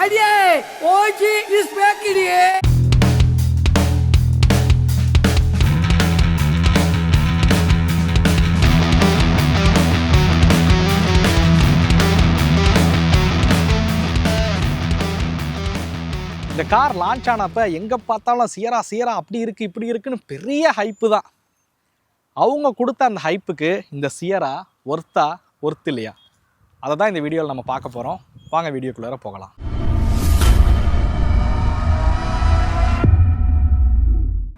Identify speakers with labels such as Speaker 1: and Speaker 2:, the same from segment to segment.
Speaker 1: அடியே OG is பேக்கரியே.
Speaker 2: இந்த car launch ஆனப்போ எங்கே பார்த்தாலும் சியரா அப்படி இருக்குது இப்படி இருக்குன்னு பெரிய ஹைப்பு தான். அவங்க கொடுத்த அந்த ஹைப்புக்கு இந்த சியரா ஒர்த் இல்லையா? அதை தான் இந்த வீடியோவில் நம்ம பார்க்க போகிறோம். வாங்க வீடியோக்குள்ளே போகலாம்.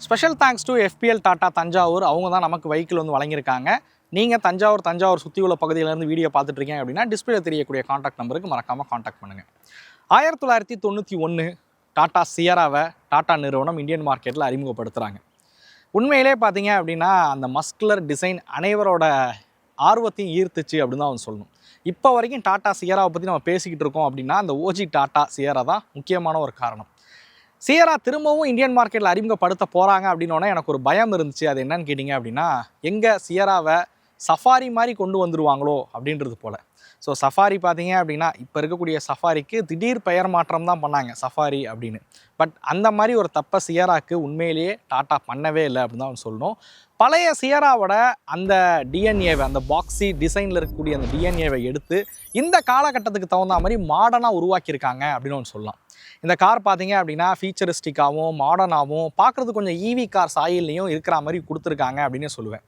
Speaker 2: Special thanks to FPL Tata Thanjavur. அவங்க தான் நமக்கு வெஹிக்கிள் வந்து வழங்கியிருக்காங்க. நீங்கள் தஞ்சாவூர் சுற்றி உள்ள பகுதியிலேருந்து வீடியோ பார்த்துட்ருக்கீங்க அப்படின்னா டிஸ்பிளே தெரியக்கூடிய காண்டாக்ட் நம்பருக்கு மறக்காமல் காண்டாக்ட் பண்ணுங்கள். 1991 டாடா சியராவை டாடா நிறுவனம் இந்தியன் மார்க்கெட்டில் அறிமுகப்படுத்துகிறாங்க. உண்மையிலே பார்த்தீங்க அப்படின்னா அந்த மஸ்குலர் டிசைன் அனைவரோட ஆர்வத்தையும் ஈர்த்துச்சு அப்படின்னு தான் அவன் சொல்லணும். இப்போ வரைக்கும் டாடா சியராவை பற்றி நம்ம பேசிக்கிட்டு இருக்கோம் அப்படின்னா அந்த ஓஜி டாடா சியரா தான் முக்கியமான ஒரு காரணம். சியரா திரும்பவும் இந்தியன் மார்க்கெட்டில் அறிமுகப்படுத்த போகிறாங்க அப்படின்னோடனே எனக்கு ஒரு பயம் இருந்துச்சு. அது என்னன்னு கேட்டிங்க அப்படின்னா எங்கே சியராவை சஃபாரி மாதிரி கொண்டு வந்துடுவாங்களோ அப்படின்றது போல். ஸோ சஃபாரி பார்த்தீங்க அப்படின்னா இப்போ இருக்கக்கூடிய சஃபாரிக்கு திடீர் பெயர் மாற்றம் தான் பண்ணாங்க சஃபாரி அப்படின்னு. பட் அந்த மாதிரி ஒரு தப்பை சியராக்கு உண்மையிலேயே டாட்டா பண்ணவே இல்லை அப்படின்னு தான் சொல்லணும். பழைய சியராவோட அந்த டிஎன்ஏவை, அந்த பாக்ஸி டிசைனில் இருக்கக்கூடிய அந்த டிஎன்ஏவை எடுத்து இந்த காலகட்டத்துக்கு தகுந்த மாதிரி மாடர்னாக உருவாக்கியிருக்காங்க அப்படின்னு சொல்லலாம். இந்த கார் பார்த்தீங்க அப்படின்னா ஃபீச்சரிஸ்டிக்காகவும் மாடர்னாகவும் பார்க்குறது கொஞ்சம் ஈவி கார் சாயில்லையும் இருக்கிற மாதிரி கொடுத்துருக்காங்க அப்படின்னு சொல்லுவேன்.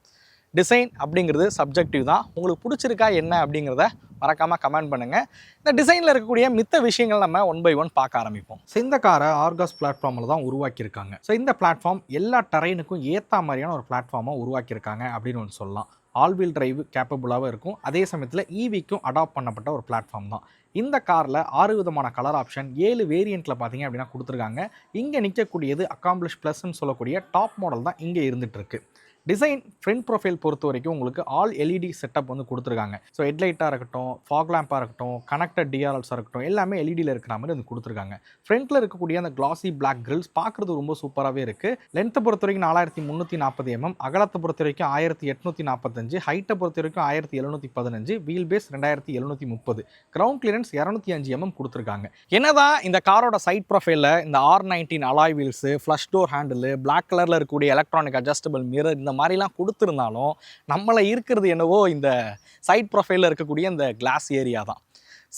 Speaker 2: டிசைன் அப்படிங்கிறது சப்ஜெக்டிவ் தான். உங்களுக்கு பிடிச்சிருக்கா என்ன அப்படிங்கிறத மறக்காமல் கமெண்ட் பண்ணுங்கள். இந்த டிசைனில் இருக்கக்கூடிய மித்த விஷயங்கள் நம்ம 1 by 1 பார்க்க ஆரம்பிப்போம். ஸோ இந்த காரை ஆர்காஸ் பிளாட்ஃபார்மில் தான் உருவாக்கியிருக்காங்க. ஸோ இந்த பிளாட்ஃபார்ம் எல்லா டெரைனுக்கும் ஏற்ற மாதிரியான ஒரு பிளாட்ஃபார்மாக உருவாக்கியிருக்காங்க அப்படின்னு சொல்லலாம். ஆல்வீல் டிரைவ் கேப்பபுளாகவும் இருக்கும். அதே சமயத்தில் ஈவிக்கும் அடாப்ட் பண்ணப்பட்ட ஒரு பிளாட்ஃபார்ம் தான். இந்த காரில் 6 விதமான கலர் ஆப்ஷன் 7 வேரியண்ட்டில் பார்த்தீங்க அப்படின்னா கொடுத்துருக்காங்க. இங்கே நிற்கக்கூடியது அக்காம்ப்ளிஷ் ப்ளஸ்ன்னு சொல்லக்கூடிய டாப் மாடல் தான் இங்கே இருந்துகிட்ருக்கு. டிசைன் ஃப்ரண்ட் ப்ரொஃபைல் பொறுத்த வரைக்கும் உங்களுக்கு ஆல் LED செட்டப் வந்து கொடுத்துருக்காங்க. ஸோ ஹெட்லைட்டாக இருக்கட்டும், ஃபாக் லேம்பாக இருக்கட்டும், கனெக்டட் டிஆர்எல்ஸாக இருக்கட்டும், எல்லாமே LEDயில் இருக்கிற மாதிரி வந்து கொடுத்துருக்காங்க. ஃப்ரண்ட்டில் இருக்கக்கூடிய அந்த கிளாசி பிளாக் கிரில்ஸ் பார்க்குறது ரொம்ப சூப்பராகவே இருக்குது. லென்த்தை பொறுத்த வரைக்கும் 4340 mm, அகலத்தை பொறுத்த வரைக்கும் 1845, ஹைட்டை பொறுத்த வரைக்கும் 1715, wheel base 2730, ground clearance 205 mm கொடுத்துருக்காங்க. என்னதான் இந்த காரோட சைட் ப்ரொஃபைலில் இந்த R19 alloy wheels, flush door handle, black கலரில் இருக்கக்கூடிய எலக்ட்ரானிக் அட்ஜஸ்டபிள் மிரர் இந்த மாதிரிலாம் கொடுத்துருந்தாலும் நம்மளை இருக்கிறது என்னவோ இந்த சைட் ப்ரொஃபைலில் இருக்கக்கூடிய இந்த கிளாஸ் ஏரியா தான்.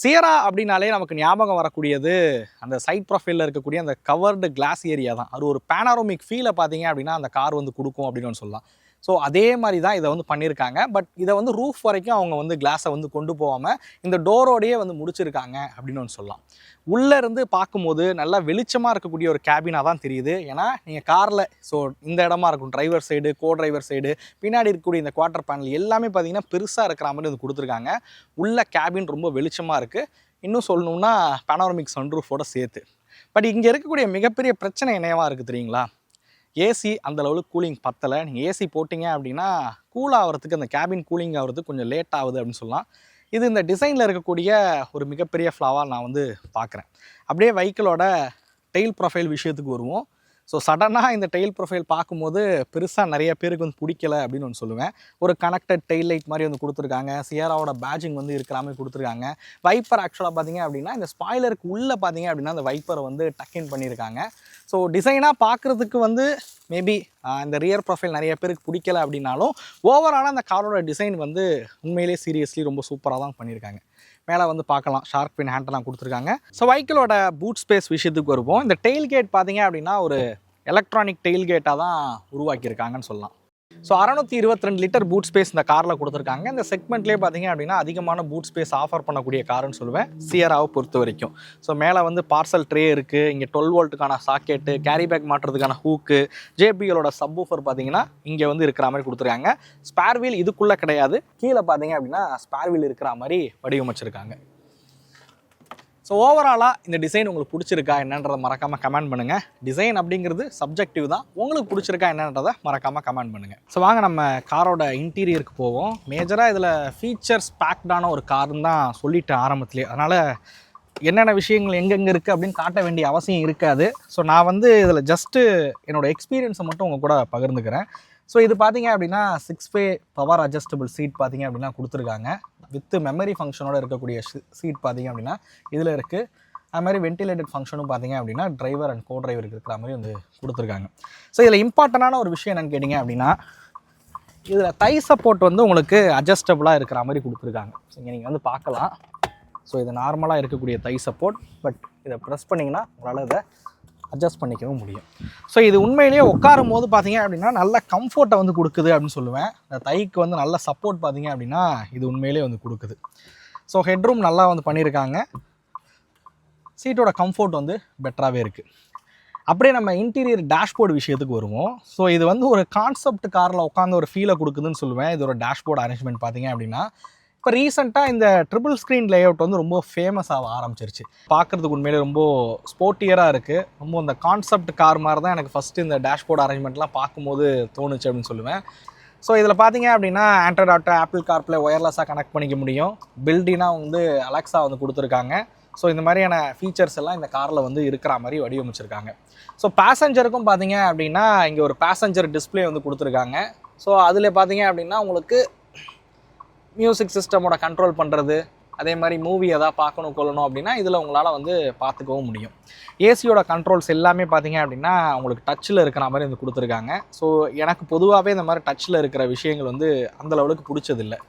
Speaker 2: சியரா அப்படின்னாலே நமக்கு ஞாபகம் வரக்கூடியது அந்த சைட் ப்ரொஃபைலில் இருக்கக்கூடிய அந்த கவர்டு கிளாஸ் ஏரியா தான். அது ஒரு பேனாரோமிக் ஃபீலை பார்த்தீங்க அப்படின்னா அந்த கார் வந்து கொடுக்கும் அப்படின்னு சொல்லலாம். ஸோ அதே மாதிரி தான் இதை வந்து பண்ணியிருக்காங்க. பட் இதை வந்து ரூஃப் வரைக்கும் அவங்க வந்து கிளாஸை வந்து கொண்டு போகாமல் இந்த டோரோடையே வந்து முடிச்சிருக்காங்க அப்படின்னு சொல்லலாம். உள்ளேருந்து பார்க்கும்போது நல்லா வெளிச்சமாக இருக்கக்கூடிய ஒரு கேபினாக தான் தெரியுது. ஏன்னா நீங்கள் காரில் ஸோ இந்த இடமா இருக்கும், டிரைவர் சைடு, கோ டிரைவர் சைடு, பின்னாடி இருக்கக்கூடிய இந்த குவார்ட்டர் பேனல் எல்லாமே பார்த்தீங்கன்னா பெருசாக இருக்கிற மாதிரி வந்து கொடுத்துருக்காங்க. உள்ள கேபின் ரொம்ப வெளிச்சமாக இருக்குது. இன்னும் சொல்லணும்னா பேனோரமிக் சன்ரூஃபோட சேர்த்து. பட் இங்கே இருக்கக்கூடிய மிகப்பெரிய பிரச்சனை என்னவா இருக்குது தெரியுங்களா? ஏசி அந்த லெவலுக்கு கூலிங் பத்தலை. நீங்கள் ஏசி போட்டிங்க அப்படின்னா கூல் ஆகிறதுக்கு, அந்த கேபின் கூலிங் ஆகிறதுக்கு கொஞ்சம் லேட் ஆகுது அப்படின்னு சொல்லலாம். இது இந்த டிசைனில் இருக்கக்கூடிய ஒரு மிகப்பெரிய ஃப்ளாவாக நான் வந்து பார்க்குறேன். அப்படியே வெஹிக்கிளோட டெயில் ப்ரொஃபைல் விஷயத்துக்கு வருவோம். ஸோ சடனாக இந்த டெயில் ப்ரொஃபைல் பார்க்கும்போது பெருசாக நிறைய பேருக்கு வந்து பிடிக்கலை அப்படின்னு ஒன்று சொல்லுவேன். ஒரு கனெக்டட் டெயில் லைட் மாதிரி வந்து கொடுத்துருக்காங்க. சியராவோட பேட்சிங் வந்து இருக்கிற மாதிரி கொடுத்துருக்காங்க. வைப்பர் ஆக்சுவலாக பார்த்தீங்க அப்படின்னா இந்த ஸ்பாய்லருக்கு உள்ளே பார்த்தீங்க அப்படின்னா அந்த வைப்பரை வந்து டக்கின் பண்ணியிருக்காங்க. ஸோ டிசைனாக பார்க்குறதுக்கு வந்து மேபி இந்த ரியர் ப்ரொஃபைல் நிறைய பேருக்கு பிடிக்கலை அப்படின்னாலும் ஓவராலாக அந்த காரோட டிசைன் வந்து உண்மையிலே சீரியஸ்லி ரொம்ப சூப்பராக தான் பண்ணியிருக்காங்க. மேலே வந்து பார்க்கலாம் ஷார்க் பின் ஹேண்டெல்லாம் கொடுத்துருக்காங்க. ஸோ வெஹிக்கிளோட பூட் ஸ்பேஸ் விஷயத்துக்கு வருவோம். இந்த டெயில் கேட் பார்த்தீங்க அப்படின்னா ஒரு எலக்ட்ரானிக் டெயில் கேட்டாக தான் உருவாக்கியிருக்காங்கன்னு சொல்லலாம். ஸோ 622 லிட்டர் பூட் ஸ்பேஸ் இந்த காரில் கொடுத்துருக்காங்க. இந்த செக்மெண்ட்லேயே பார்த்தீங்க அப்படின்னா அதிகமான பூட் ஸ்பேஸ் ஆஃபர் பண்ணக்கூடிய காருன்னு சொல்லுவேன் சியராவை பொறுத்த வரைக்கும். ஸோ மேலே வந்து பார்சல் ட்ரே இருக்குது. இங்கே 12 வோல்ட்டுக்கான சாக்கெட்டு, கேரி பேக் மாட்டுறதுக்கான ஹூக்கு, JBLோட சப்வூஃபர் பார்த்தீங்கன்னா இங்கே வந்து இருக்கிற மாதிரி கொடுத்துருக்காங்க. ஸ்பேர் வீல் இதுக்குள்ளே கிடையாது. கீழே பார்த்தீங்க அப்படின்னா ஸ்பேர் வீல் இருக்கிற மாதிரி வடிவமைச்சிருக்காங்க. ஸோ ஓவராலாக இந்த டிசைன் உங்களுக்கு பிடிச்சிருக்கா என்னன்றதை மறக்காமல் கமெண்ட் பண்ணுங்கள். டிசைன் அப்படிங்கிறது சப்ஜெக்டிவ் தான். உங்களுக்கு பிடிச்சிருக்கா என்னன்றதை மறக்காமல் கமெண்ட் பண்ணுங்கள். ஸோ வாங்க நம்ம காரோட இன்டீரியருக்கு போவோம். மேஜராக இதில் ஃபீச்சர்ஸ் பேக்டான ஒரு கார்னு தான் சொல்லிட்டேன் ஆரம்பத்துலேயே. அதனால் என்னென்ன விஷயங்கள் எங்கெங்கே இருக்குது அப்படின்னு காட்ட வேண்டிய அவசியம் இருக்காது. ஸோ நான் வந்து இதில் ஜஸ்ட்டு என்னோடய எக்ஸ்பீரியன்ஸை மட்டும் உங்கள் கூட பகிர்ந்துக்கிறேன். ஸோ இது பார்த்தீங்க அப்படின்னா 6-way பவர் அட்ஜஸ்டபிள் சீட் பார்த்தீங்க அப்படின்னா கொடுத்துருக்காங்க. வித் மெமரி ஃபங்க்ஷனோட இருக்கக்கூடிய சீட் பார்த்தீங்க அப்படின்னா இதில் இருக்குது. அது மாதிரி வென்டிலேட்டட் ஃபங்க்ஷனும் பார்த்தீங்க அப்படின்னா டிரைவர் அண்ட் கோ டிரைவருக்கு இருக்கிற மாதிரி வந்து கொடுத்துருக்காங்க. ஸோ இதில் இம்பார்ட்டண்டான ஒரு விஷயம் என்னென்னு கேட்டிங்க அப்படின்னா, இதில் தை சப்போர்ட் வந்து உங்களுக்கு அட்ஜஸ்டபுளாக இருக்கிற மாதிரி கொடுத்துருக்காங்க. ஸோ இங்கே நீங்கள் வந்து பார்க்கலாம். ஸோ இது நார்மலாக இருக்கக்கூடிய தை சப்போர்ட், பட் இதை ப்ரெஸ் பண்ணிங்கன்னா உங்களால் இதை அட்ஜஸ்ட் பண்ணிக்கவும் முடியும். ஸோ இது உண்மையிலேயே உட்காரும் போது பார்த்தீங்க அப்படின்னா நல்ல கம்ஃபர்ட்டை வந்து கொடுக்குது அப்படின்னு சொல்லுவேன். இந்த தைக்கு வந்து நல்ல சப்போர்ட் பார்த்தீங்க அப்படின்னா இது உண்மையிலே வந்து கொடுக்குது. ஸோ ஹெட்ரூம் நல்லா வந்து பண்ணியிருக்காங்க. சீட்டோட கம்ஃபர்ட் வந்து பெட்டராகவே இருக்குது. அப்படியே நம்ம இன்டீரியர் டேஷ்போர்டு விஷயத்துக்கு வருவோம். ஸோ இது வந்து ஒரு கான்செப்ட் காரில் உட்காந்து ஒரு ஃபீலை கொடுக்குதுன்னு சொல்லுவேன். இதோட டேஷ்போர்டு அரேஞ்ச்மெண்ட் பார்த்தீங்க அப்படின்னா இப்போ ரீசெண்டாக இந்த ட்ரிபிள் ஸ்க்ரீன் லேஅவுட் வந்து ரொம்ப ஃபேமஸ் ஆக ஆரம்பிச்சிருச்சு. பார்க்குறதுக்கு உண்மையிலே ரொம்ப ஸ்போர்ட்டியராக இருக்குது. ரொம்ப அந்த கான்செப்ட் கார் மாதிரி தான் எனக்கு ஃபஸ்ட்டு இந்த டேஷ்போர்டு அரேஞ்ச்மெண்ட்லாம் பார்க்கும்போது தோணுச்சு அப்படின்னு சொல்லுவேன். ஸோ இதில் பார்த்தீங்க அப்படின்னா ஆண்ட்ராய்ட் ஆட்டோ, ஆப்பிள் கார்ப்ளே ஒயர்லெஸ்ஸாக கனெக்ட் பண்ணிக்க முடியும். பில்டினாக வந்து அலெக்ஸா வந்து கொடுத்துருக்காங்க. ஸோ இந்த மாதிரியான ஃபீச்சர்ஸ் எல்லாம் இந்த காரில் வந்து இருக்கிற மாதிரி வடிவமைச்சிருக்காங்க. ஸோ பேசஞ்சருக்கும் பார்த்தீங்க அப்படின்னா இங்கே ஒரு பேசஞ்சர் டிஸ்பிளே வந்து கொடுத்துருக்காங்க. ஸோ அதில் பார்த்தீங்க அப்படின்னா உங்களுக்கு மியூசிக் சிஸ்டமோட கண்ட்ரோல் பண்ணுறது, அதே மாதிரி மூவி எதாவது பார்க்கணும் கொள்ளணும் அப்படின்னா இதில் உங்களால் வந்து பார்த்துக்கவும் முடியும். ஏசியோட கண்ட்ரோல்ஸ் எல்லாமே பார்த்தீங்க அப்படின்னா உங்களுக்கு டச்சில் இருக்கிற மாதிரி வந்து கொடுத்துருக்காங்க. ஸோ எனக்கு பொதுவாகவே இந்த மாதிரி டச்சில் இருக்கிற விஷயங்கள் வந்து அந்த லெவலுக்கு பிடிச்சதில்லை.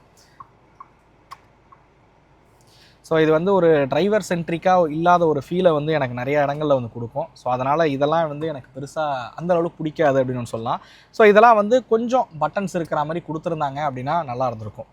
Speaker 2: ஸோ இது வந்து ஒரு டிரைவர் சென்ட்ரிக்காக இல்லாத ஒரு ஃபீலை வந்து எனக்கு நிறைய இடங்களில் வந்து கொடுக்கும். ஸோ அதனால் இதெல்லாம் வந்து எனக்கு பெருசாக அந்த அளவுக்கு பிடிக்காது அப்படின்னு சொல்லலாம். ஸோ இதெல்லாம் வந்து கொஞ்சம் பட்டன்ஸ் இருக்கிற மாதிரி கொடுத்துருந்தாங்க அப்படின்னா நல்லா இருந்திருக்கும்.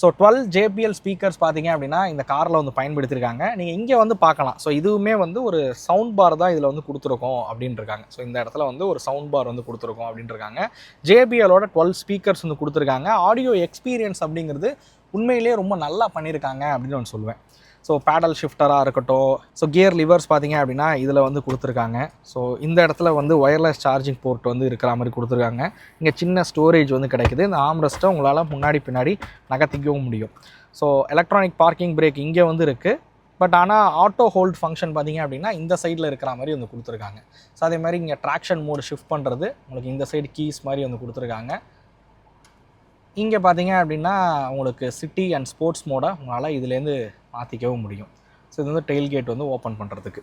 Speaker 2: ஸோ 12 JBL ஸ்பீக்கர்ஸ் பார்த்தீங்க அப்படின்னா இந்த காரில் வந்து பயன்படுத்தியிருக்காங்க. நீங்கள் இங்கே வந்து பார்க்கலாம். ஸோ இதுவுமே வந்து ஒரு சவுண்ட் பார் தான் இதில் வந்து கொடுத்துருக்கோம் அப்படின்ட்டுருக்காங்க. ஸோ இந்த இடத்துல வந்து ஒரு சவுண்ட் பார் வந்து கொடுத்துருக்கோம் அப்படின்ட்டுருக்காங்க. JBLோட 12 ஸ்பீக்கர்ஸ் வந்து கொடுத்துருக்காங்க. ஆடியோ எக்ஸ்பீரியன்ஸ் அப்படிங்கிறது உண்மையிலேயே ரொம்ப நல்லா பண்ணியிருக்காங்க அப்படின்னு நான் சொல்லுவேன். ஸோ பேடல் ஷிஃப்டராக இருக்கட்டும், ஸோ கியர் லிவர்ஸ் பார்த்தீங்க அப்படின்னா இதில் வந்து கொடுத்துருக்காங்க. ஸோ இந்த இடத்துல வந்து ஒயர்லெஸ் சார்ஜிங் போர்ட் வந்து இருக்கிற மாதிரி கொடுத்துருக்காங்க. இங்கே சின்ன ஸ்டோரேஜ் வந்து கிடைக்குது. இந்த ஆம்ரெஸ்ட்டை உங்களால் முன்னாடி பின்னாடி நகர்த்திக்கவும் முடியும். ஸோ எலக்ட்ரானிக் பார்க்கிங் பிரேக் இங்கே வந்து இருக்குது. பட் ஆனால் ஆட்டோ ஹோல்ட் ஃபங்க்ஷன் பார்த்தீங்க அப்படின்னா இந்த சைடில் இருக்கிற மாதிரி வந்து கொடுத்துருக்காங்க. ஸோ அதே மாதிரி இங்கே ட்ராக்ஷன் மோடு ஷிஃப்ட் பண்ணுறது உங்களுக்கு இந்த சைடு கீஸ் மாதிரி வந்து கொடுத்துருக்காங்க. இங்கே பார்த்தீங்க அப்படின்னா உங்களுக்கு சிட்டி அண்ட் ஸ்போர்ட்ஸ் மோடை உங்களால் இதுலேருந்து மாற்றிக்கவும் முடியும். ஸோ இது வந்து டெயில் வந்து ஓப்பன் பண்ணுறதுக்கு.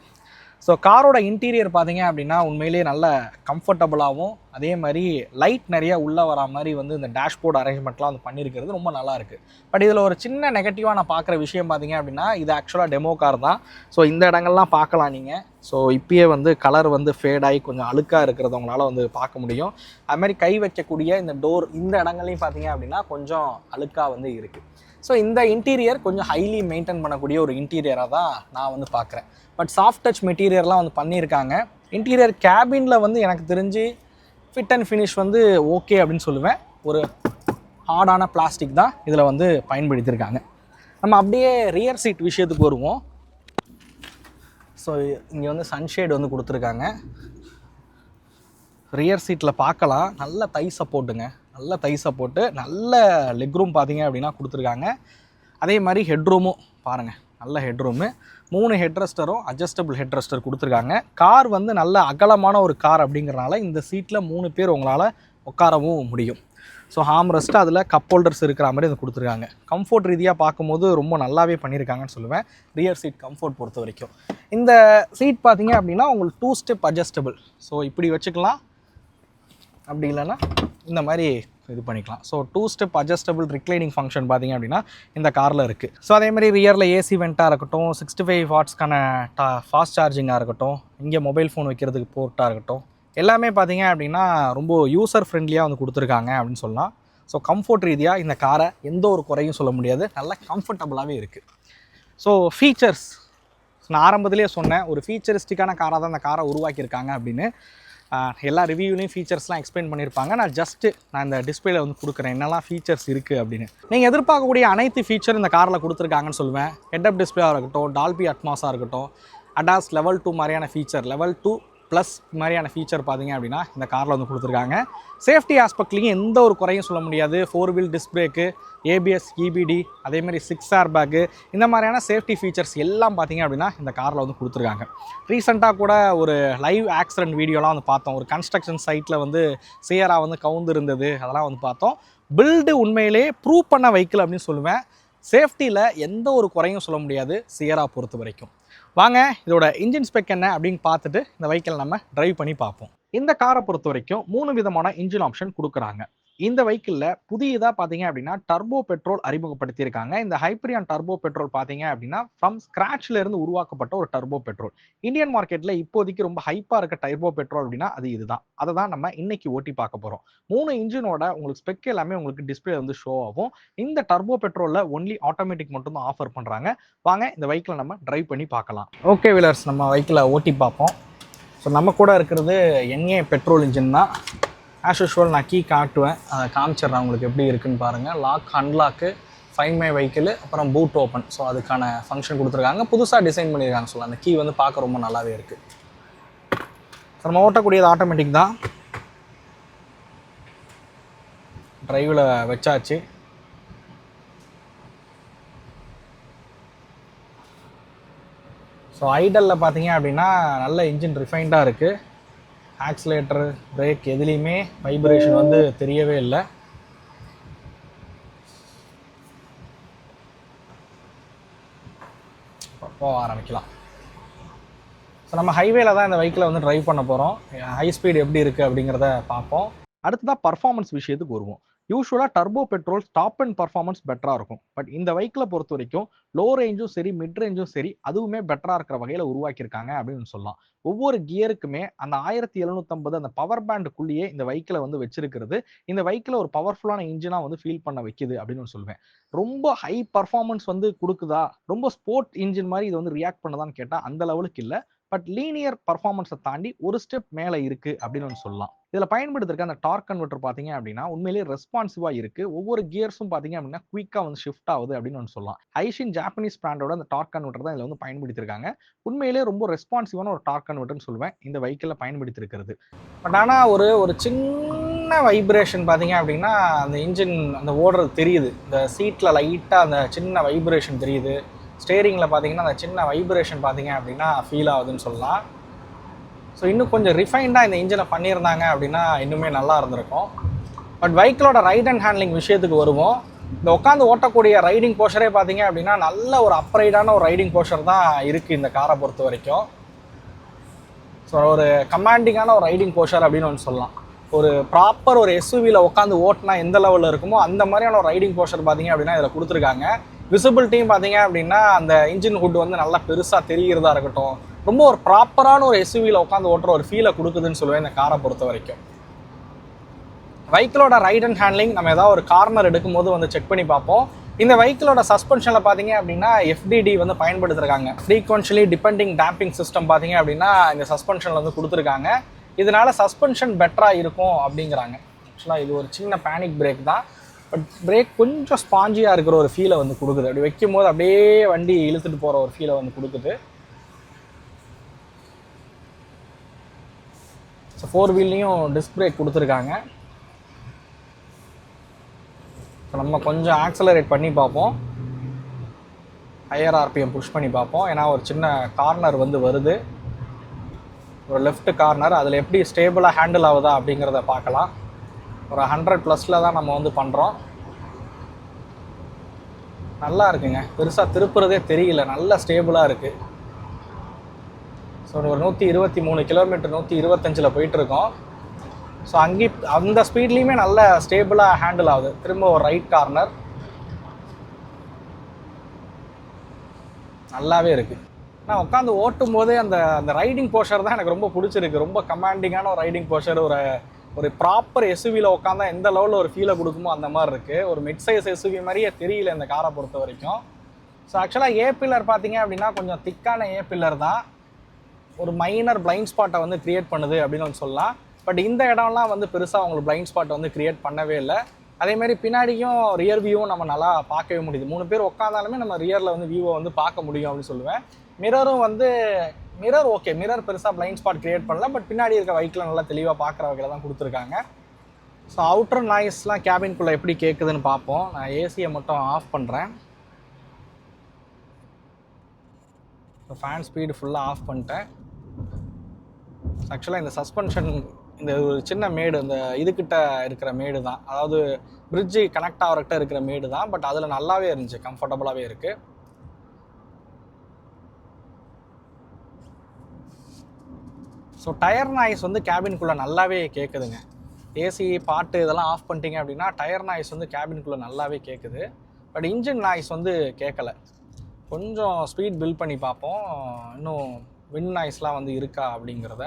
Speaker 2: ஸோ காரோட இன்டீரியர் பார்த்தீங்க அப்படின்னா உண்மையிலேயே நல்ல கம்ஃபர்டபுளாகவும் அதே மாதிரி லைட் நிறைய உள்ளே வரா மாதிரி வந்து இந்த டேஷ்போர்ட் அரேஞ்ச்மெண்ட்லாம் வந்து பண்ணியிருக்கிறது ரொம்ப நல்லா இருக்குது. பட் இதில் ஒரு சின்ன நெகட்டிவாக நான் பார்க்குற விஷயம் பார்த்தீங்க அப்படின்னா இது ஆக்சுவலாக டெமோ கார் தான். ஸோ இந்த இடங்கள்லாம் பார்க்கலாம் நீங்கள். ஸோ இப்பயே வந்து கலர் வந்து ஃபேடாகி கொஞ்சம் அழுக்காக இருக்கிறத உங்களால் வந்து பார்க்க முடியும். அதுமாதிரி கை வைக்கக்கூடிய இந்த டோர் இந்த இடங்கள்லையும் பார்த்தீங்க அப்படின்னா கொஞ்சம் அழுக்காக வந்து இருக்குது. ஸோ இந்த இன்டீரியர் கொஞ்சம் ஹைலி மெயின்டைன் பண்ணக்கூடிய ஒரு இன்டீரியராக தான் நான் வந்து பார்க்குறேன். பட் சாஃப்ட் டச் மெட்டீரியர்லாம் வந்து பண்ணியிருக்காங்க. இன்டீரியர் கேபினில் வந்து எனக்கு தெரிஞ்சு ஃபிட் அண்ட் ஃபினிஷ் வந்து ஓகே அப்படின்னு சொல்லுவேன். ஒரு ஹார்டான பிளாஸ்டிக் தான் இதில் வந்து பயன்படுத்தியிருக்காங்க. நம்ம அப்படியே ரியர் சீட் விஷயத்துக்கு வருவோம். ஸோ இங்கே வந்து சன்ஷேட் வந்து கொடுத்துருக்காங்க. ரியர் சீட்டில் பார்க்கலாம் நல்ல தை சப்போர்ட்டுங்க. நல்ல தை சப்போர்ட்டு, நல்ல லெக் ரூம் பார்த்தீங்க அப்படின்னா கொடுத்துருக்காங்க. அதே மாதிரி ஹெட்ரூமும் பாருங்கள், நல்ல ஹெட்ரூமு. 3 ஹெட்ரெஸ்டரும் அட்ஜஸ்டபிள் ஹெட்ரெஸ்டர் கொடுத்துருக்காங்க. கார் வந்து நல்ல அகலமான ஒரு கார் அப்படிங்கிறனால இந்த சீட்டில் 3 பேர் உங்களால் உட்காரவும் முடியும். ஸோ ஹார்ம்ரெஸ்ட்டு அதில் கப் ஹோல்டர்ஸ் இருக்கிற மாதிரி அது கொடுத்துருக்காங்க. கம்ஃபோர்ட் ரீதியாக பார்க்கும்போது ரொம்ப நல்லாவே பண்ணியிருக்காங்கன்னு சொல்லுவேன். ரியர் சீட் கம்ஃபோர்ட் பொறுத்த வரைக்கும் இந்த சீட் பார்த்தீங்க அப்படின்னா உங்களுக்கு 2 ஸ்டெப் அட்ஜஸ்டபிள். ஸோ இப்படி வச்சுக்கலாம், அப்படி இல்லைன்னா இந்த மாதிரி இது பண்ணிக்கலாம். So 2 step adjustable reclining function பார்த்தீங்க அப்படின்னா இந்த காரில் இருக்குது. ஸோ அதே மாதிரி ரியரில் ஏசி வெண்ட்டாக இருக்கட்டும், 65 வாட்ஸ்க்கான ஃபாஸ்ட் சார்ஜிங்காக இருக்கட்டும், இங்கே மொபைல் ஃபோன் வைக்கிறதுக்கு போர்ட்டாக இருக்கட்டும், எல்லாமே பார்த்தீங்க அப்படின்னா ரொம்ப யூசர் ஃப்ரெண்ட்லியாக வந்து கொடுத்துருக்காங்க அப்படின்னு சொல்லலாம். ஸோ கம்ஃபோர்ட் ரீதியாக இந்த காரை எந்த ஒரு குறையும் சொல்ல முடியாது, நல்லா கம்ஃபர்டபுளாகவே இருக்குது. ஸோ ஃபீச்சர்ஸ் நான் ஆரம்பத்திலே சொன்னேன், ஒரு ஃபீச்சரிஸ்டிக்கான காராக தான் இந்த காரை உருவாக்கியிருக்காங்க அப்படின்னு. எல்லா ரிவ்யூலையும் ஃபீச்சர்ஸ்லாம் எக்ஸ்பிளைன் பண்ணியிருப்பாங்க. நான் இந்த டிஸ்பிளேல வந்து கொடுக்குறேன் என்னெல்லாம் ஃபீச்சர்ஸ் இருக்குது அப்படின்னு. நீங்கள் எதிர்பார்க்கக்கூடிய அனைத்து ஃபீச்சர் இந்த காரில் கொடுத்துருக்காங்கன்னு சொல்லுவேன். ஹெட்அப் டிஸ்பிளேவாக இருக்கட்டும், டால்பி அட்மாஸாக இருக்கட்டும், அடாஸ் லெவல் 2 மாதிரியான ஃபீச்சர், லெவல் 2 ப்ளஸ் மாதிரியான ஃபீச்சர் பார்த்தீங்க அப்படின்னா இந்த காரில் வந்து கொடுத்துருக்காங்க. சேஃப்டி ஆஸ்பெக்ட்லேயும் எந்த ஒரு குறையும் சொல்ல முடியாது. 4 wheel disc brake, ABS, EBD, அதேமாதிரி 6 ஏர் பேக்கு, இந்த மாதிரியான சேஃப்டி ஃபீச்சர்ஸ் எல்லாம் பார்த்தீங்க அப்படின்னா இந்த காரில் வந்து கொடுத்துருக்காங்க. ரீசெண்டாக கூட ஒரு லைவ் ஆக்சிடென்ட் வீடியோலாம் வந்து பார்த்தோம். ஒரு கன்ஸ்ட்ரக்ஷன் சைட்டில் வந்து சியரா வந்து கவுந்து இருந்தது, அதெல்லாம் வந்து பார்த்தோம். பில்டு உண்மையிலே ப்ரூவ் பண்ண வெஹிக்கிள் அப்படின்னு சொல்லுவேன். சேஃப்டியில் எந்த ஒரு குறையும் சொல்ல முடியாது சியரா பொறுத்த வரைக்கும். வாங்க இதோட இன்ஜின் ஸ்பெக் என்ன அப்படின்னு பார்த்துட்டு இந்த வெஹிக்கிள் நம்ம டிரைவ் பண்ணி பார்ப்போம். இந்த காரை பொறுத்த வரைக்கும் 3 விதமான இன்ஜின் ஆப்ஷன் கொடுக்குறாங்க. இந்த வெஹிக்கிளில் புதியதாக பார்த்தீங்க அப்படின்னா டர்போ பெட்ரோல் அறிமுகப்படுத்தியிருக்காங்க. இந்த ஹைப்ரியான் டர்போ பெட்ரோல் பார்த்தீங்க அப்படின்னா ஃப்ரம் ஸ்க்ராட்ச்ல இருந்து உருவாக்கப்பட்ட ஒரு டர்போ பெட்ரோல். இந்தியன் மார்க்கெட்டில் இப்போதைக்கு ரொம்ப ஹைப்பாக இருக்க டர்போ பெட்ரோல் அப்படின்னா அது இதுதான். அதை தான் நம்ம இன்னைக்கு ஓட்டி பார்க்க போகிறோம். 3 இன்ஜினோட உங்களுக்கு ஸ்பெக் எல்லாமே உங்களுக்கு டிஸ்பிளே வந்து ஷோ ஆகும். இந்த டர்போ பெட்ரோலில் ஒன்லி ஆட்டோமேட்டிக் மட்டும் தான் ஆஃபர் பண்ணுறாங்க. வாங்க இந்த வெஹிக்கிளை நம்ம டிரைவ் பண்ணி பார்க்கலாம். ஓகே வீலர்ஸ், நம்ம வெஹிக்கிளை ஓட்டி பார்ப்போம். ஸோ நம்ம கூட இருக்கிறது NA பெட்ரோல் இன்ஜின் தான். ஆஸ் யூஷுவல் நான் கீ காட்டுவேன், அதை காமிச்சிட்றேன் உங்களுக்கு எப்படி இருக்குன்னு பாருங்கள். Lock, unlock, find my vehicle, அப்புறம் பூட் ஓப்பன். ஸோ அதுக்கான ஃபங்க்ஷன் கொடுத்துருக்காங்க. புதுசாக டிசைன் பண்ணியிருக்காங்க. சொல்லலாம் அந்த கீ வந்து பார்க்க ரொம்ப நல்லாவே இருக்குது. ஸோ நம்ம ஓட்டக்கூடியது ஆட்டோமேட்டிக் தான். டிரைவில் வச்சாச்சு. ஸோ ஐடலில் பார்த்தீங்க அப்படின்னா நல்ல இன்ஜின் ரிஃபைண்டாக இருக்குது. ஆக்சிலேட்டர், பிரேக் எதுலேயுமே வைப்ரேஷன் வந்து தெரியவே இல்லை. போக ஆரம்பிக்கலாம். ஸோ நம்ம ஹைவேல தான் இந்த வெஹிக்கிளை வந்து ட்ரைவ் பண்ண போகிறோம். ஹை ஸ்பீடு எப்படி இருக்குது அப்படிங்கிறத பார்ப்போம். அடுத்ததாக பர்ஃபார்மன்ஸ் விஷயத்துக்கு வருவோம். யூஸ்வலாக turbo petrol top and performance பெட்டராக இருக்கும். பட் இந்த வெஹிக்கிளை பொறுத்த வரைக்கும் லோ ரேஞ்சும் சரி, மிட் ரேஞ்சும் சரி, அதுவுமே பெட்டராக இருக்கிற வகையில் உருவாக்கியிருக்காங்க அப்படின்னு சொல்லலாம். ஒவ்வொரு கியருக்குமே அந்த 1750 அந்த பவர் பேண்டுக்குள்ளேயே இந்த வெஹிக்கிளை வந்து வச்சிருக்கிறது இந்த வெஹிக்கிளை ஒரு பவர்ஃபுல்லான இன்ஜினாக வந்து ஃபீல் பண்ண வைக்குது அப்படின்னு சொல்லுவேன். ரொம்ப ஹை பர்ஃபார்மன்ஸ் வந்து கொடுக்குதா, ரொம்ப ஸ்போர்ட் இன்ஜின் மாதிரி இது வந்து ரியாக்ட் பண்ணுதான்னு கேட்டால் அந்த லெவலுக்கு இல்லை. பட் லீனியர் பர்ஃபார்மன்ஸை தாண்டி ஒரு ஸ்டெப் மேலே இருக்கு அப்படின்னு சொல்லலாம். இதில் பயன்படுத்திருக்க அந்த டார்க் கன்வெர்ட்டர் பார்த்தீங்க அப்படின்னா உண்மையிலேயே ரெஸ்பான்சிவாக இருக்கு. ஒவ்வொரு கியர்ஸும் பார்த்தீங்க அப்படின்னா குயிக்காக வந்து ஷிஃப்ட் ஆகுது அப்படின்னு சொல்லலாம். ஐஷின் ஜாப்பனீஸ் பிராண்டோட அந்த டார்க் கன்வெர்ட்டர் தான் இதில் வந்து பயன்படுத்தியிருக்காங்க. உண்மையிலேயே ரொம்ப ரெஸ்பான்சிவான ஒரு டார்க் கன்வெர்ட்டர்னு சொல்லுவேன் இந்த வெஹிக்கிளில் பயன்படுத்தியிருக்கிறது. பட் ஆனால் ஒரு சின்ன வைப்ரேஷன் பார்த்தீங்க அப்படின்னா அந்த இன்ஜின் அந்த ஓடுறது தெரியுது. இந்த சீட்டில் லைட்டாக அந்த சின்ன வைப்ரேஷன் தெரியுது. ஸ்டேரிங்கில் பார்த்தீங்கன்னா அந்த சின்ன வைப்ரேஷன் பார்த்தீங்க அப்படின்னா ஃபீல் ஆகுதுன்னு சொல்லலாம். ஸோ இன்னும் கொஞ்சம் ரிஃபைண்டாக இந்த இன்ஜினை பண்ணியிருந்தாங்க அப்படின்னா இன்னுமே நல்லா இருந்திருக்கும். பட் வெஹிக்கிளோட ரைட் அண்ட் ஹேண்ட்லிங் விஷயத்துக்கு வருவோம். இந்த உட்காந்து ஓட்டக்கூடிய ரைடிங் போஷரே பார்த்தீங்க அப்படின்னா நல்ல ஒரு அப்ரைடான ஒரு ரைடிங் போஷர் தான் இருக்குது இந்த காரை பொறுத்த வரைக்கும். ஸோ ஒரு கமாண்டிங்கான ஒரு ரைடிங் போஷர் அப்படின்னு ஒன்று சொல்லலாம். ஒரு ப்ராப்பர் ஒரு SUVயில் உட்காந்து ஓட்டினா எந்த லெவலில் இருக்குமோ அந்த மாதிரியான ஒரு ரைடிங் போஷர் பார்த்தீங்க அப்படின்னா இதில் கொடுத்துருக்காங்க. விசிபிலிட்டியும் பார்த்தீங்க அப்படின்னா அந்த இன்ஜின் ஹுட் வந்து நல்லா பெருசாக தெரிகிறதா இருக்கட்டும், ரொம்ப ஒரு ப்ராப்பரான ஒரு SUVயில் உட்காந்து ஓட்டுற ஒரு ஃபீலை கொடுக்குதுன்னு சொல்லுவேன் இந்த காரை பொறுத்த வரைக்கும். வெஹிக்கிளோட ரைட் அண்ட் ஹேண்ட்லிங் நம்ம ஏதாவது ஒரு கார்னர் எடுக்கும்போது வந்து செக் பண்ணி பார்ப்போம். இந்த வெஹிக்கிளோட சஸ்பென்ஷனில் பார்த்தீங்க அப்படின்னா FDD வந்து பயன்படுத்திருக்காங்க. ஃப்ரீக்வென்ஷியலி டிபெண்டிங் டேம்பிங் சிஸ்டம் பார்த்தீங்க அப்படின்னா இந்த சஸ்பென்ஷனில் வந்து கொடுத்துருக்காங்க. இதனால சஸ்பென்ஷன் பெட்டராக இருக்கும் அப்படிங்கிறாங்க. ஆக்சுவலாக இது ஒரு சின்ன பேனிக் பிரேக் தான். பட் பிரேக் கொஞ்சம் ஸ்பாஞ்சியாக இருக்கிற ஒரு ஃபீலை வந்து கொடுக்குது. அப்படி வைக்கும் போது அப்படியே வண்டி இழுத்துட்டு போகிற ஒரு ஃபீலை வந்து கொடுக்குது. ஸோ 4 வீல்லையும் டிஸ்க் பிரேக் கொடுத்துருக்காங்க. ஸோ நம்ம கொஞ்சம் ஆக்சலரேட் பண்ணி பார்ப்போம். ஹையர் RPM புஷ் பண்ணி பார்ப்போம். ஏன்னா ஒரு சின்ன கார்னர் வந்து வருது, ஒரு லெஃப்ட் கார்னர். அதில் எப்படி ஸ்டேபிளாக ஹேண்டில் ஆகுதா அப்படிங்கிறத பார்க்கலாம். ஒரு 100+ தான் நம்ம வந்து பண்ணுறோம். நல்லா இருக்குங்க, பெருசாக திருப்புறதே தெரியல, நல்லா ஸ்டேபிளாக இருக்குது. ஸோ ஒரு 123 கிலோமீட்டர் 125 போயிட்டுருக்கோம். ஸோ அந்த ஸ்பீட்லேயுமே நல்ல ஸ்டேபிளாக ஹேண்டில் ஆகுது. திரும்ப ஒரு ரைட் கார்னர் நல்லாவே இருக்குது. நான் உட்காந்து ஓட்டும் போதே அந்த ரைடிங் போஷர் தான் எனக்கு ரொம்ப பிடிச்சிருக்கு. ரொம்ப கமாண்டிங்கான ஒரு ரைடிங் போஷர். ஒரு ப்ராப்பர் SUVயில் உட்காந்தா எந்த லெவலில் ஒரு ஃபீலை கொடுக்குமோ அந்த மாதிரி இருக்குது. ஒரு மிட் சைஸ் SUV மாதிரியே தெரியல இந்த காரை பொறுத்த வரைக்கும். ஸோ ஆக்சுவலாக A பில்லர் பார்த்தீங்க அப்படின்னா கொஞ்சம் திக்கான A பில்லர் தான். ஒரு மைனர் பிளைண்ட் ஸ்பாட்டை வந்து கிரியேட் பண்ணுது அப்படின்னு வந்து சொல்லலாம். பட் இந்த இடம்லாம் வந்து பெருசாக உங்களுக்கு பிளைண்ட் ஸ்பாட்டை வந்து கிரியேட் பண்ணவே இல்லை. அதேமாதிரி பின்னாடியும் ரியர் வியூவும் நம்ம நல்லா பார்க்கவே முடியுது. 3 பேர் உட்காந்தாலுமே நம்ம ரியரில் வந்து வியூவை வந்து பார்க்க முடியும் அப்படின்னு சொல்லுவேன். மிரரும் வந்து ஓகே, மிரர் பெருசாக பிளைண்ட் ஸ்பாட் கிரியேட் பண்ணல. பட் பின்னாடி இருக்க வெஹிக்கிளை நல்லா தெளிவாக பார்க்குற வகையில் தான் கொடுத்துருக்காங்க. ஸோ அவுட்டர் நாய்ஸ்லாம் கேபின்குள்ளே எப்படி கேட்குதுன்னு பார்ப்போம். நான் ஏசியை மட்டும் ஆஃப் பண்ணுறேன். ஸோ ஃபேன் ஸ்பீடு ஃபுல்லாக ஆஃப் பண்ணிட்டேன். ஆக்சுவலாக இந்த சஸ்பென்ஷன் இந்த ஒரு சின்ன மேடு, இந்த இதுக்கிட்ட இருக்கிற மேடு தான், அதாவது பிரிட்ஜு கனெக்ட் ஆகிறக்கிட்ட இருக்கிற மேடு தான். பட் அதில் நல்லாவே இருந்துச்சு, கம்ஃபர்டபுளாகவே இருக்குது. ஸோ டயர் நாய்ஸ் வந்து கேபின்குள்ளே நல்லாவே கேட்குதுங்க. ஏசி பாட்டு இதெல்லாம் ஆஃப் பண்ணிட்டீங்க அப்படின்னா டயர் நாய்ஸ் வந்து கேபின்குள்ளே நல்லாவே கேட்குது. பட் இன்ஜின் நாய்ஸ் வந்து கேட்கலை. கொஞ்சம் ஸ்பீட் பில்ட் பண்ணி பார்ப்போம், இன்னும் விண்ட் நாய்ஸ்லாம் வந்து இருக்கா அப்படிங்கிறத.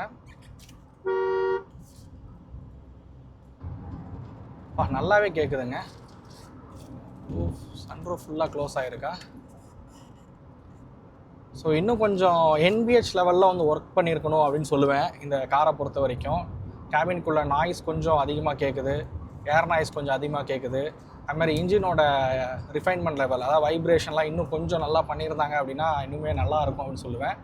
Speaker 2: நல்லாவே கேட்குதுங்க. சன்ரூஃப் ஃபுல்லாக க்ளோஸ் ஆகிருக்கா. ஸோ இன்னும் கொஞ்சம் NVH லெவலில் வந்து ஒர்க் பண்ணியிருக்கணும் அப்படின்னு சொல்லுவேன் இந்த காரை பொறுத்த வரைக்கும். கேபின்குள்ளே நாய்ஸ் கொஞ்சம் அதிகமாக கேட்குது, ஏர் நாய்ஸ் கொஞ்சம் அதிகமாக கேட்குது. அதுமாதிரி இன்ஜினோட ரிஃபைன்மெண்ட் லெவல், அதாவது வைப்ரேஷன்லாம் இன்னும் கொஞ்சம் நல்லா பண்ணியிருந்தாங்க அப்படின்னா இன்னுமே நல்லா இருக்கும் அப்படின்னு சொல்லுவேன்.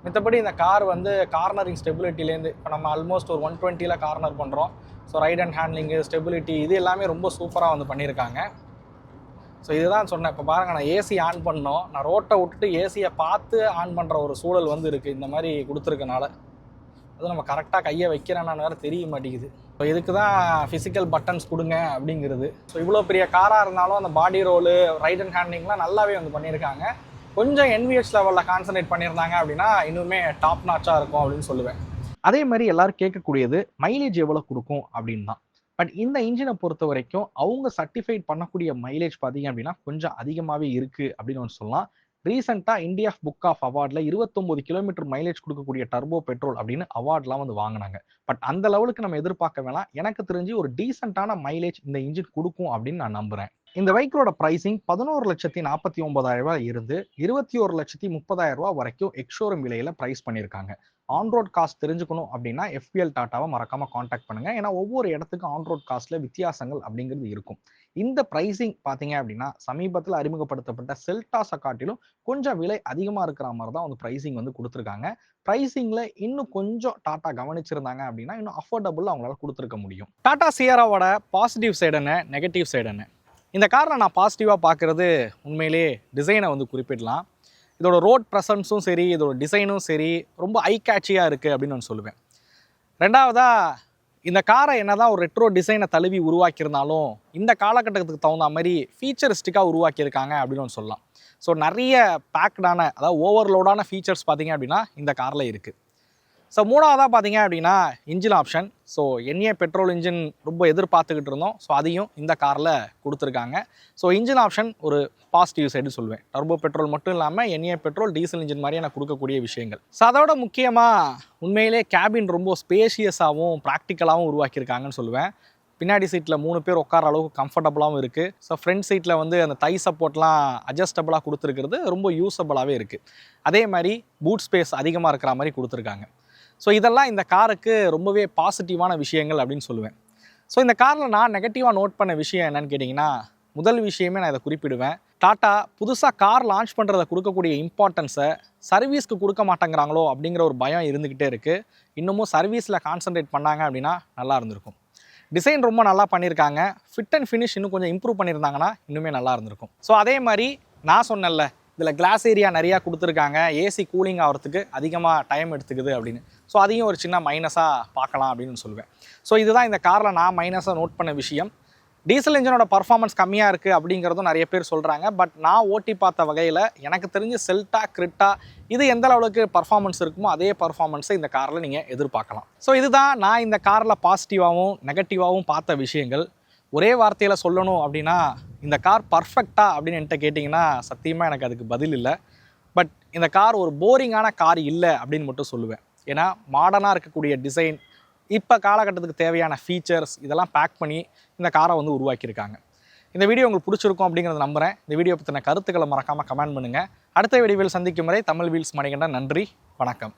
Speaker 2: மற்றபடி இந்த கார் வந்து கார்னரிங் ஸ்டெபிலிட்டிலேருந்து இப்போ நம்ம ஆல்மோஸ்ட் ஒரு 120 கார்னர் பண்ணுறோம். So right and handling, stability இது எல்லாமே ரொம்ப சூப்பராக வந்து பண்ணியிருக்காங்க. ஸோ இதுதான் சொன்னேன். இப்போ பாருங்கள், நான் ஏசி ஆன் பண்ணோம், நான் ரோட்டை விட்டுட்டு ஏசியை பார்த்து ஆன் பண்ணுற ஒரு சூழல் வந்து இருக்குது இந்த மாதிரி கொடுத்துருக்கனால. அதுவும் நம்ம கரெக்டாக கையை வைக்கிறேன்னு வேறு தெரிய மாட்டேங்குது. ஸோ இதுக்கு தான் ஃபிசிக்கல் பட்டன்ஸ் கொடுங்க அப்படிங்கிறது. ஸோ இவ்வளோ பெரிய காராக இருந்தாலும் அந்த பாடி ரோலு, ரைட் அண்ட் ஹேண்ட்லிங்லாம் நல்லாவே வந்து பண்ணியிருக்காங்க. கொஞ்சம் NVH லெவலில் கான்சன்ட்ரேட் பண்ணியிருந்தாங்க அப்படின்னா இன்னுமே டாப் நாச்சாக இருக்கும் அப்படின்னு சொல்லுவேன். அதே மாதிரி எல்லாரும் கேட்கக்கூடியது மைலேஜ் எவ்வளோ கொடுக்கும் அப்படின்னு தான். பட் இந்த இன்ஜினை பொறுத்த வரைக்கும் அவங்க சர்டிஃபைட் பண்ணக்கூடிய மைலேஜ் பார்த்தீங்க அப்படின்னா கொஞ்சம் அதிகமாகவே இருக்குது அப்படின்னு ஒன்று சொல்லலாம். ரீசெண்டாக இந்தியா புக் ஆஃப் அவார்டில் 29 கிலோமீட்டர் மைலேஜ் கொடுக்கக்கூடிய டர்போ பெட்ரோல் அப்படின்னு அவார்ட்லாம் வந்து வாங்கினாங்க. பட் அந்த லெவலுக்கு நம்ம எதிர்பார்க்க வேணாம். எனக்கு தெரிஞ்சு ஒரு டீசெண்டான மைலேஜ் இந்த இன்ஜின் கொடுக்கும் அப்படின்னு நான் நம்புகிறேன். இந்த வெஹிக்கிளோட ப்ரைசிங் 11,49,000 இருந்து 21,30,000 வரைக்கும் எக்ஷோரூம் விலையில் ப்ரைஸ் பண்ணியிருக்காங்க. ஆன்ரோட் காஸ்ட் தெரிஞ்சுக்கணும் அப்படின்னா FPL டாட்டாவை மறக்காம காண்டாக்ட் பண்ணுங்க. ஏன்னா ஒவ்வொரு இடத்துக்கும் ஆன்ரோட் காஸ்ட்ல வித்தியாசங்கள் அப்படிங்கிறது இருக்கும். இந்த பிரைசிங் பார்த்தீங்க அப்படின்னா சமீபத்தில் அறிமுகப்படுத்தப்பட்ட செல்டாஸை காட்டிலும் கொஞ்சம் விலை அதிகமாக இருக்கிற மாதிரி தான் வந்து பிரைசிங் வந்து கொடுத்துருக்காங்க. பிரைசிங்ல இன்னும் கொஞ்சம் டாட்டா கவனிச்சிருந்தாங்க அப்படின்னா இன்னும் அஃபோர்டபுள் அவங்களால கொடுத்துருக்க முடியும். டாடா சியராவோட பாசிட்டிவ் சைடு என்ன, நெகட்டிவ் சைடு என்ன? இந்த காரில் நான் பாசிட்டிவாக பார்க்குறது உண்மையிலே டிசைனை வந்து குறிப்பிடலாம். இதோட ரோட் ப்ரெசன்ஸும் சரி, இதோட டிசைனும் சரி ரொம்ப ஐ கேட்சியாக இருக்குது அப்படின்னு நான் சொல்லுவேன். ரெண்டாவதாக, இந்த காரை என்னதான் ஒரு ரெட்ரோ டிசைனை தழுவி உருவாக்கியிருந்தாலும் இந்த காலகட்டத்துக்கு தகுந்த மாதிரி ஃபீச்சரிஸ்டிக்காக உருவாக்கியிருக்காங்க அப்படின்னு சொல்லலாம். ஸோ நிறைய பேக்டான, அதாவது ஓவர்லோடான ஃபீச்சர்ஸ் பார்த்தீங்க அப்படின்னா இந்த காரில் இருக்குது. ஸோ மூணாவதாக பார்த்தீங்க அப்படின்னா engine option. So NA petrol engine ரொம்ப எதிர்பார்த்துக்கிட்டு இருந்தோம். ஸோ அதையும் இந்த காரில் கொடுத்துருக்காங்க. ஸோ இன்ஜின் ஆப்ஷன் ஒரு பாசிட்டிவ் சைடு சொல்லுவேன். டர்போ பெட்ரோல் மட்டும் இல்லாமல் NA பெட்ரோல், டீசல் இன்ஜின் மாதிரியே நான் கொடுக்கக்கூடிய விஷயங்கள். ஸோ அதோட முக்கியமாக உண்மையிலே கேபின் ரொம்ப ஸ்பேஷியஸாகவும் ப்ராக்டிக்கலாகவும் உருவாக்கியிருக்காங்கன்னு சொல்லுவேன். பின்னாடி சீட்டில் 3 பேர் உட்கார அளவுக்கு கம்ஃபர்டபுளாகவும் இருக்குது. ஸோ ஃப்ரண்ட் சீட்டில் வந்து அந்த தை சப்போர்ட்லாம் அட்ஜஸ்டபுளாக கொடுத்துருக்கிறது ரொம்ப யூஸபுளாகவே இருக்குது. அதே மாதிரி பூட் ஸ்பேஸ் அதிகமாக இருக்கிற மாதிரி கொடுத்துருக்காங்க. ஸோ இதெல்லாம் இந்த காருக்கு ரொம்பவே பாசிட்டிவான விஷயங்கள் அப்படின்னு சொல்லுவேன். ஸோ இந்த காரில் நான் நெகட்டிவாக நோட் பண்ண விஷயம் என்னன்னு கேட்டிங்கன்னா, முதல் விஷயமே நான் இதை குறிப்பிடுவேன். டாட்டா புதுசாக கார் லான்ச் பண்ணுறதை கொடுக்கக்கூடிய இம்பார்ட்டன்ஸை சர்வீஸ்க்கு கொடுக்க மாட்டேங்கிறாங்களோ அப்படிங்கிற ஒரு பயம் இருந்துக்கிட்டே இருக்குது. இன்னமும் சர்வீஸில் கான்சன்ட்ரேட் பண்ணாங்க அப்படின்னா நல்லா இருந்திருக்கும். டிசைன் ரொம்ப நல்லா பண்ணியிருக்காங்க. ஃபிட் அண்ட் ஃபினிஷ் இன்னும் கொஞ்சம் இம்ப்ரூவ் பண்ணியிருந்தாங்கன்னா இன்னுமே நல்லா இருந்திருக்கும். ஸோ அதே மாதிரி நான் சொன்னேன்ல, இதில் கிளாஸ் ஏரியா நிறையா கொடுத்துருக்காங்க, ஏசி கூலிங் ஆகிறதுக்கு அதிகமாக டைம் எடுத்துக்குது அப்படின்னு. ஸோ அதையும் ஒரு சின்ன மைனஸாக பார்க்கலாம் அப்படின்னு சொல்லுவேன். ஸோ இதுதான் இந்த காரில் நான் மைனஸாக நோட் பண்ண விஷயம். டீசல் இன்ஜினோட பர்ஃபார்மன்ஸ் கம்மியாக இருக்குது அப்படிங்கிறதும் நிறைய பேர் சொல்கிறாங்க. பட் நான் ஓட்டி பார்த்த வகையில் எனக்கு தெரிஞ்சு செல்டா, கிரிட்டா இது எந்த அளவுக்கு பர்ஃபார்மன்ஸ் இருக்குமோ அதே பர்ஃபார்மன்ஸை இந்த காரில் நீங்கள் எதிர்பார்க்கலாம். ஸோ இதுதான் நான் இந்த காரில் பாசிட்டிவாகவும் நெகட்டிவாகவும் பார்த்த விஷயங்கள். ஒரே வார்த்தையில் சொல்லணும் அப்படின்னா இந்த கார் பர்ஃபெக்டா அப்படின்னு என்கிட்ட கேட்டிங்கன்னா சத்தியமாக எனக்கு அதுக்கு பதில் இல்லை. பட் இந்த கார் ஒரு போரிங்கான கார் இல்லை அப்படின்னு மட்டும் சொல்லுவேன். ஏன்னா மாடர்னாக இருக்கக்கூடிய டிசைன், இப்போ காலகட்டத்துக்கு தேவையான ஃபீச்சர்ஸ் இதெல்லாம் பேக் பண்ணி இந்த காரை வந்து உருவாக்கியிருக்காங்க. இந்த வீடியோ உங்களுக்கு பிடிச்சிருக்கும் அப்படிங்கிறத நம்புகிறேன். இந்த வீடியோ பற்றின கருத்துக்களை மறக்காமல் கமெண்ட் பண்ணுங்கள். அடுத்த வீடியோவில் சந்திக்கும் வரை தமிழ் வீல்ஸ் மணிகண்டன். நன்றி, வணக்கம்.